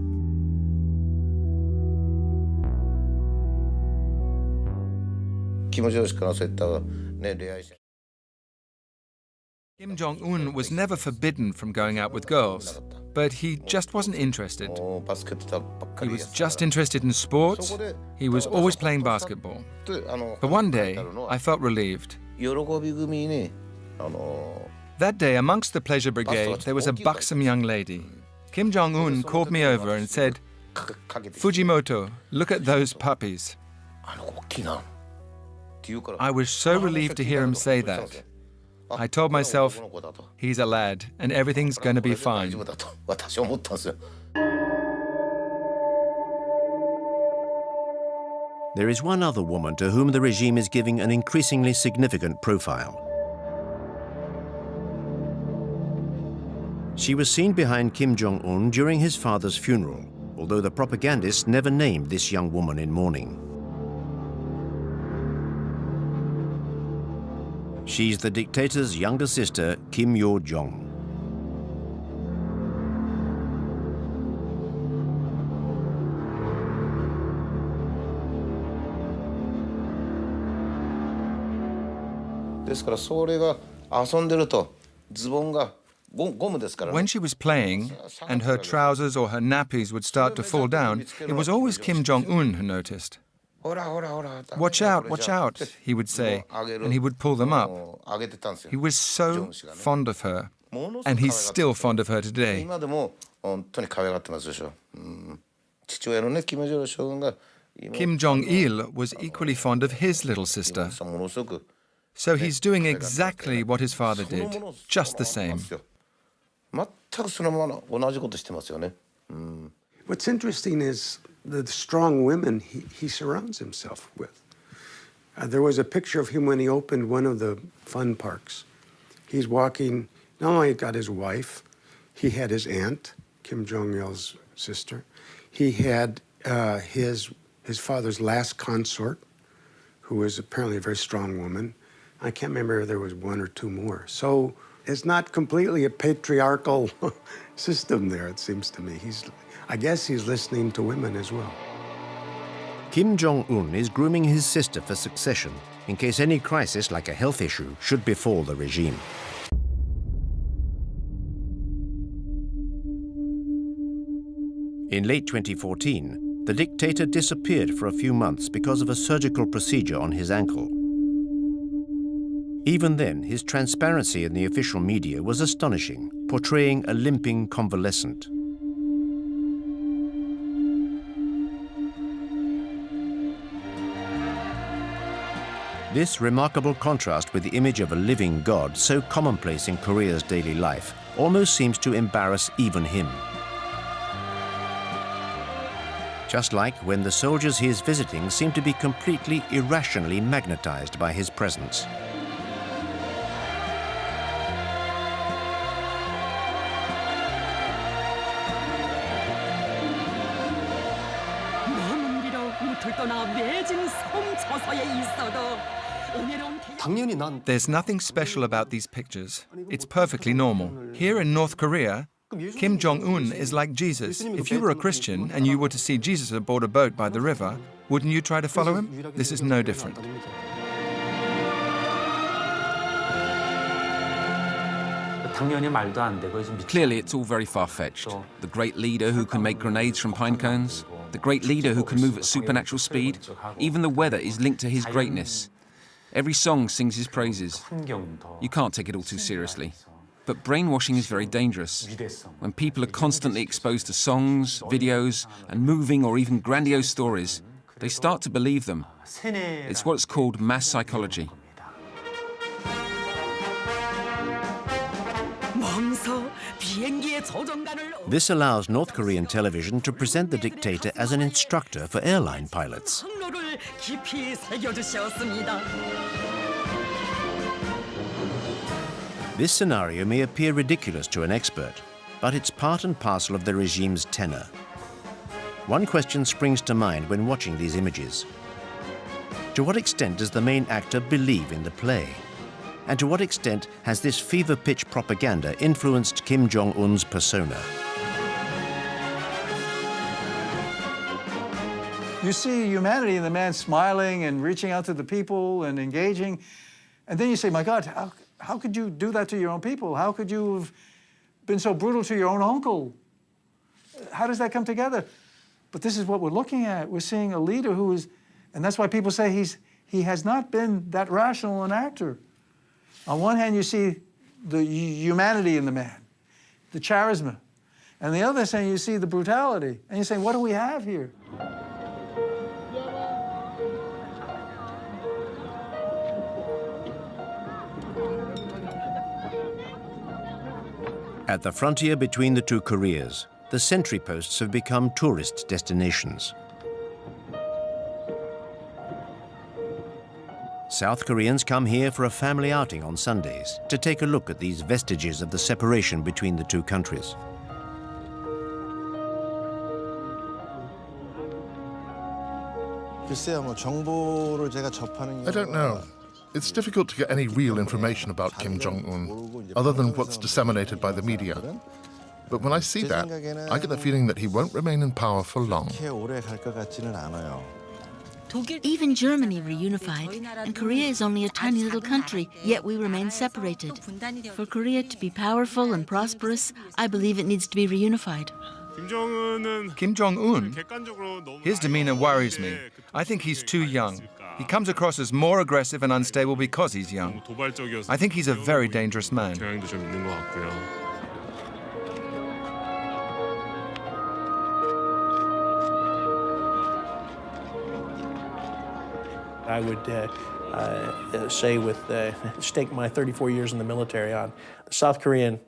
Kim Jong-un was never forbidden from going out with girls, but he just wasn't interested. He was just interested in sports. He was always playing basketball. But one day, I felt relieved. That day, amongst the pleasure brigade, there was a buxom young lady. Kim Jong-un called me over and said, "Fujimoto, look at those puppies." I was so relieved to hear him say that. I told myself, he's a lad, and everything's going to be fine. There is one other woman to whom the regime is giving an increasingly significant profile. She was seen behind Kim Jong-un during his father's funeral, although the propagandists never named this young woman in mourning. She's the dictator's younger sister, Kim Yo-jong. When she was playing, and her trousers or her nappies would start to fall down, it was always Kim Jong-un who noticed. "Watch out," he would say, and he would pull them up. He was so fond of her, and he's still fond of her today. Kim Jong-il was equally fond of his little sister. So he's doing exactly what his father did, just the same. What's interesting is the strong women he surrounds himself with. There was a picture of him when he opened one of the fun parks. He's walking, not only got his wife, he had his aunt, Kim Jong-il's sister. He had his father's last consort, who was apparently a very strong woman. I can't remember if there was one or two more. So it's not completely a patriarchal system there, it seems to me. I guess he's listening to women as well. Kim Jong-un is grooming his sister for succession in case any crisis like a health issue should befall the regime. In late 2014, the dictator disappeared for a few months because of a surgical procedure on his ankle. Even then, his transparency in the official media was astonishing, portraying a limping convalescent. This remarkable contrast with the image of a living god, so commonplace in Korea's daily life, almost seems to embarrass even him. Just like when the soldiers he is visiting seem to be completely irrationally magnetized by his presence. There's nothing special about these pictures. It's perfectly normal. Here in North Korea, Kim Jong-un is like Jesus. If you were a Christian and you were to see Jesus aboard a boat by the river, wouldn't you try to follow him? This is no different. Clearly, it's all very far-fetched. The great leader who can make grenades from pine cones, the great leader who can move at supernatural speed, even the weather is linked to his greatness. Every song sings his praises. You can't take it all too seriously. But brainwashing is very dangerous. When people are constantly exposed to songs, videos, and moving or even grandiose stories, they start to believe them. It's what's called mass psychology. This allows North Korean television to present the dictator as an instructor for airline pilots. This scenario may appear ridiculous to an expert, but it's part and parcel of the regime's tenor. One question springs to mind when watching these images. To what extent does the main actor believe in the play? And to what extent has this fever-pitch propaganda influenced Kim Jong-un's persona? You see humanity in the man smiling and reaching out to the people and engaging. And then you say, my God, how could you do that to your own people? How could you have been so brutal to your own uncle? How does that come together? But this is what we're looking at. We're seeing a leader who is, and that's why people say he has not been that rational an actor. On one hand, you see the humanity in the man, the charisma. And the other hand, you see the brutality. And you're saying, what do we have here? At the frontier between the two Koreas, the sentry posts have become tourist destinations. South Koreans come here for a family outing on Sundays to take a look at these vestiges of the separation between the two countries. I don't know. It's difficult to get any real information about Kim Jong-un, other than what's disseminated by the media. But when I see that, I get the feeling that he won't remain in power for long. Even Germany reunified, and Korea is only a tiny little country, yet we remain separated. For Korea to be powerful and prosperous, I believe it needs to be reunified. Kim Jong-un, his demeanor worries me. I think he's too young. He comes across as more aggressive and unstable because he's young. I think he's a very dangerous man. I would say stake my 34 years in the military on the South Korean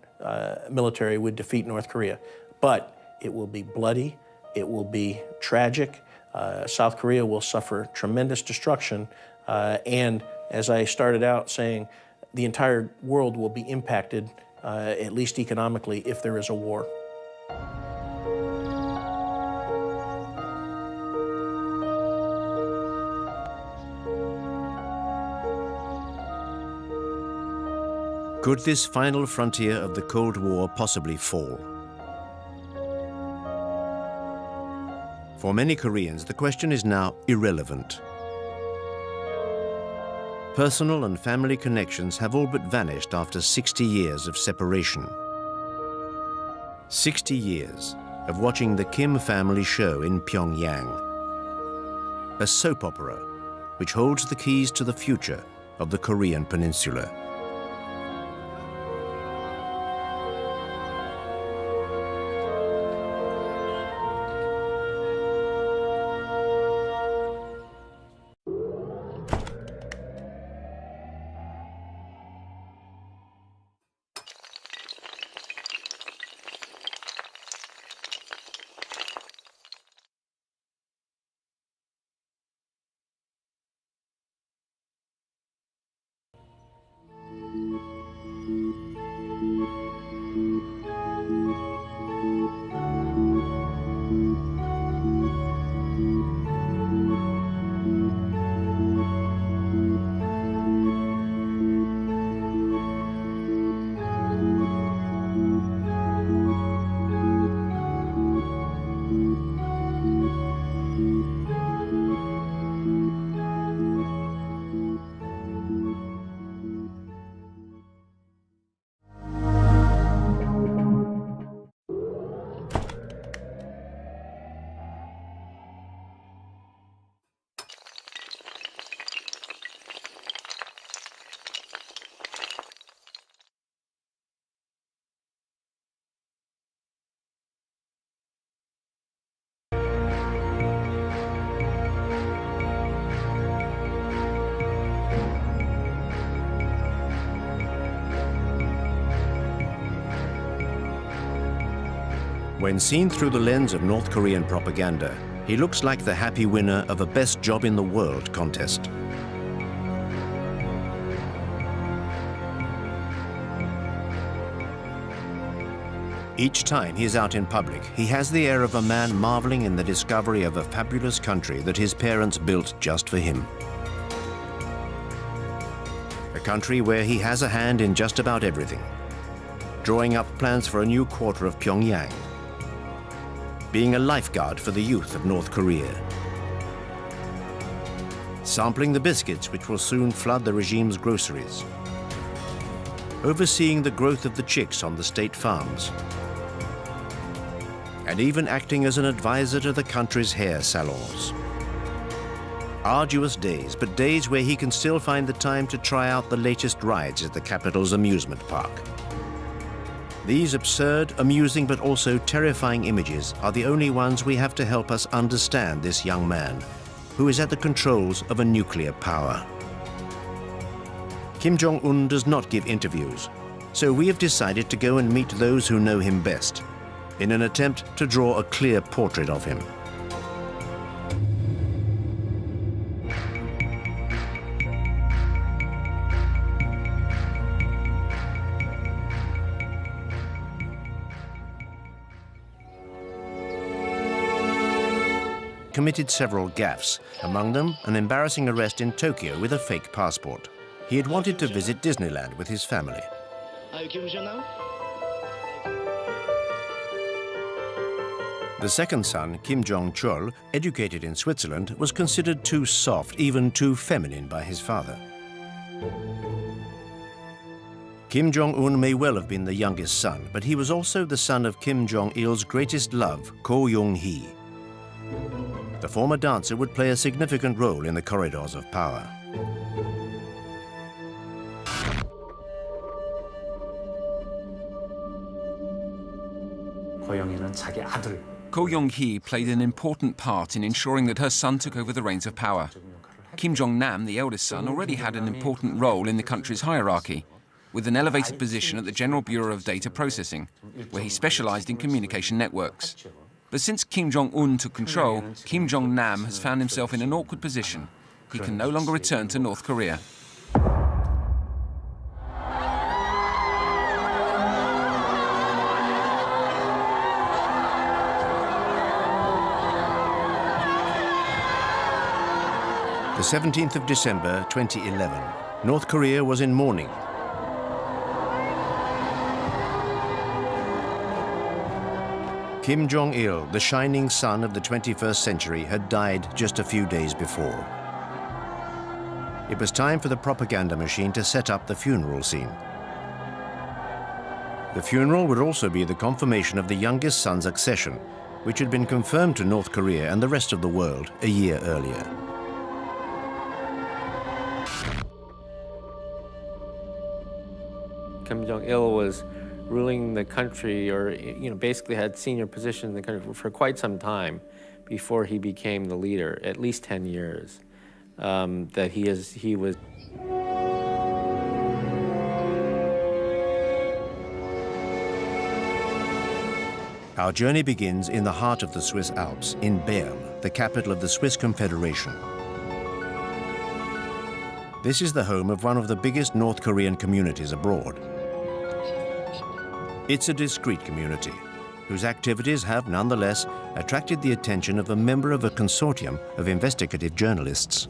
military would defeat North Korea. But it will be bloody, it will be tragic. South Korea will suffer tremendous destruction, and as I started out saying, the entire world will be impacted, at least economically, if there is a war. Could this final frontier of the Cold War possibly fall? For many Koreans, the question is now irrelevant. Personal and family connections have all but vanished after 60 years of separation. 60 years of watching the Kim family show in Pyongyang. A soap opera which holds the keys to the future of the Korean peninsula. When seen through the lens of North Korean propaganda, he looks like the happy winner of a Best Job in the World contest. Each time he is out in public, he has the air of a man marveling in the discovery of a fabulous country that his parents built just for him. A country where he has a hand in just about everything. Drawing up plans for a new quarter of Pyongyang. Being a lifeguard for the youth of North Korea. sampling the biscuits which will soon flood the regime's groceries, overseeing the growth of the chicks on the state farms, and even acting as an advisor to the country's hair salons. Arduous days, but days where he can still find the time to try out the latest rides at the capital's amusement park. These absurd, amusing, but also terrifying images are the only ones we have to help us understand this young man, who is at the controls of a nuclear power. Kim Jong-un does not give interviews, so we have decided to go and meet those who know him best, in an attempt to draw a clear portrait of him. Committed several gaffes, among them an embarrassing arrest in Tokyo with a fake passport. He had wanted to visit Disneyland with his family. The second son, Kim Jong-chol, educated in Switzerland, was considered too soft, even too feminine by his father. Kim Jong-un may well have been the youngest son, but he was also the son of Kim Jong-il's greatest love, Ko Young-hee. The former dancer would play a significant role in the corridors of power. Ko Young-hee played an important part in ensuring that her son took over the reins of power. Kim Jong-nam, the eldest son, already had an important role in the country's hierarchy, with an elevated position at the General Bureau of Data Processing, where he specialized in communication networks. But since Kim Jong-un took control, Kim Jong-nam has found himself in an awkward position. He can no longer return to North Korea. The 17th of December 2011, North Korea was in mourning. Kim Jong-il, the shining sun of the 21st century, had died just a few days before. It was time for the propaganda machine to set up the funeral scene. The funeral would also be the confirmation of the youngest son's accession, which had been confirmed to North Korea and the rest of the world a year earlier. Kim Jong-il was ruling the country, or basically had senior positions in the country for quite some time before he became the leader, at least 10 years. He was. Our journey begins in the heart of the Swiss Alps, in Bern, the capital of the Swiss Confederation. This is the home of one of the biggest North Korean communities abroad. It's a discreet community, whose activities have nonetheless attracted the attention of a member of a consortium of investigative journalists.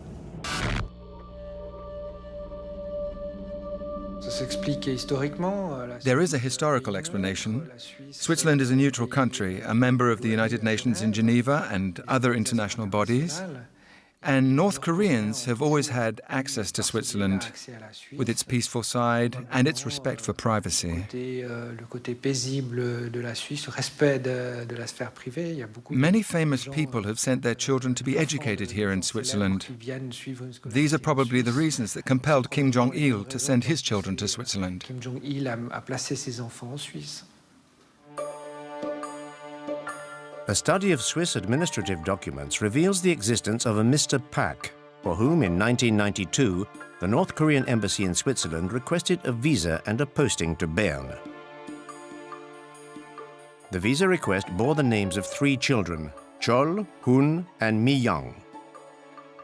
There is a historical explanation. Switzerland is a neutral country, a member of the United Nations in Geneva and other international bodies. And North Koreans have always had access to Switzerland, with its peaceful side and its respect for privacy. Many famous people have sent their children to be educated here in Switzerland. These are probably the reasons that compelled Kim Jong-il to send his children to Switzerland. A study of Swiss administrative documents reveals the existence of a Mr. Pak, for whom in 1992 the North Korean embassy in Switzerland requested a visa and a posting to Bern. The visa request bore the names of 3 children, Chol, Hun, and Mi Young.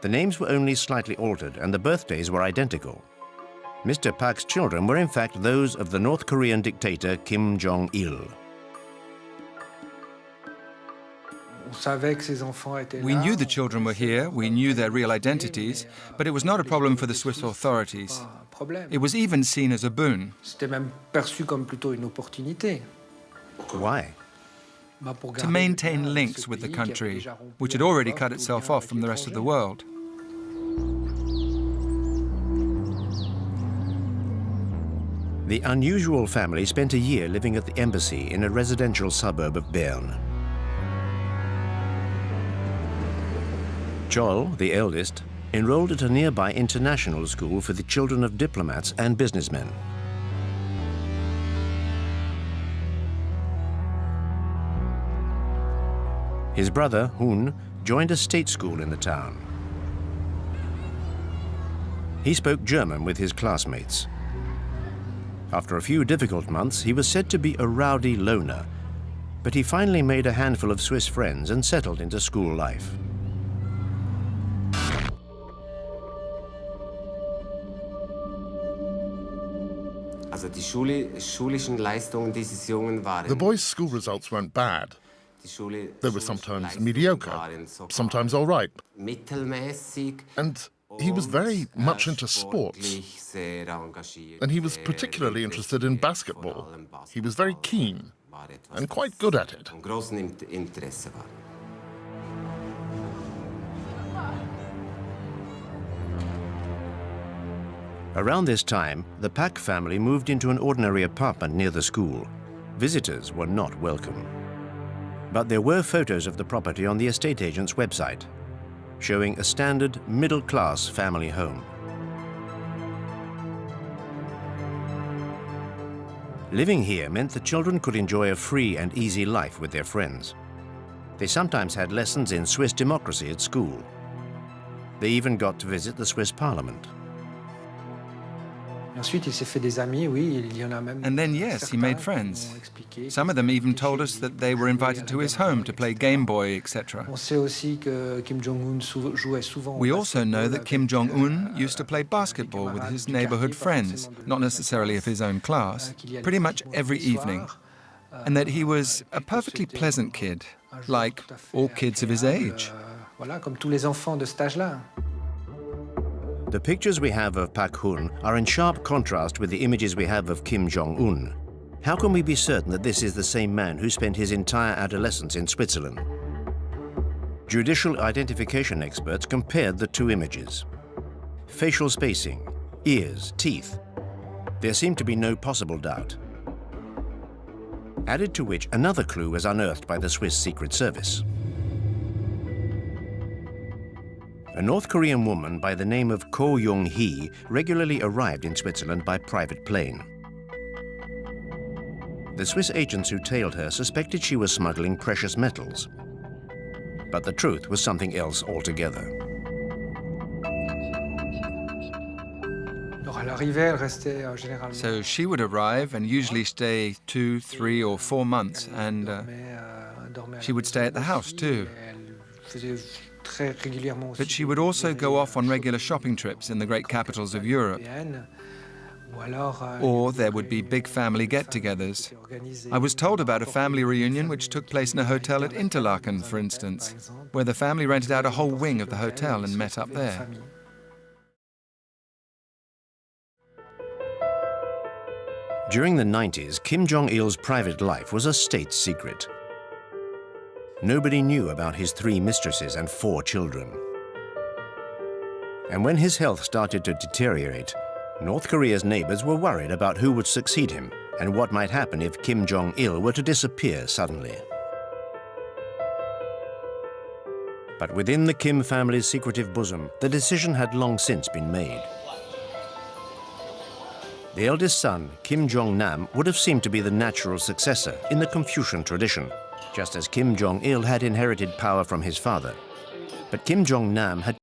The names were only slightly altered and the birthdays were identical. Mr. Pak's children were in fact those of the North Korean dictator Kim Jong-il. We knew the children were here, we knew their real identities, but it was not a problem for the Swiss authorities. It was even seen as a boon. Why? To maintain links with the country, which had already cut itself off from the rest of the world. The unusual family spent a year living at the embassy in a residential suburb of Bern. Chol, the eldest, enrolled at a nearby international school for the children of diplomats and businessmen. His brother, Hun, joined a state school in the town. He spoke German with his classmates. After a few difficult months, he was said to be a rowdy loner, but he finally made a handful of Swiss friends and settled into school life. The boys' school results weren't bad. They were sometimes mediocre, sometimes all right. And he was very much into sports. And he was particularly interested in basketball. He was very keen and quite good at it. Around this time, the Pak family moved into an ordinary apartment near the school. Visitors were not welcome. But there were photos of the property on the estate agent's website, showing a standard middle-class family home. Living here meant the children could enjoy a free and easy life with their friends. They sometimes had lessons in Swiss democracy at school. They even got to visit the Swiss Parliament. And then, yes, he made friends. Some of them even told us that they were invited to his home to play Game Boy, etc. We also know that Kim Jong-un used to play basketball with his neighborhood friends, not necessarily of his own class, pretty much every evening, and that he was a perfectly pleasant kid, like all kids of his age. The pictures we have of Pak Hun are in sharp contrast with the images we have of Kim Jong-un. How can we be certain that this is the same man who spent his entire adolescence in Switzerland? Judicial identification experts compared the two images. Facial spacing, ears, teeth. There seemed to be no possible doubt. Added to which, another clue was unearthed by the Swiss Secret Service. A North Korean woman by the name of Ko Young-hee regularly arrived in Switzerland by private plane. The Swiss agents who tailed her suspected she was smuggling precious metals. But the truth was something else altogether. So she would arrive and usually stay 2, 3, or 4 months, and she would stay at the house too. But she would also go off on regular shopping trips in the great capitals of Europe. Or there would be big family get-togethers. I was told about a family reunion which took place in a hotel at Interlaken, for instance, where the family rented out a whole wing of the hotel and met up there. During the 90s, Kim Jong-il's private life was a state secret. Nobody knew about his 3 mistresses and 4 children. And when his health started to deteriorate, North Korea's neighbors were worried about who would succeed him and what might happen if Kim Jong-il were to disappear suddenly. But within the Kim family's secretive bosom, the decision had long since been made. The eldest son, Kim Jong-nam, would have seemed to be the natural successor in the Confucian tradition, just as Kim Jong-il had inherited power from his father. But Kim Jong-nam had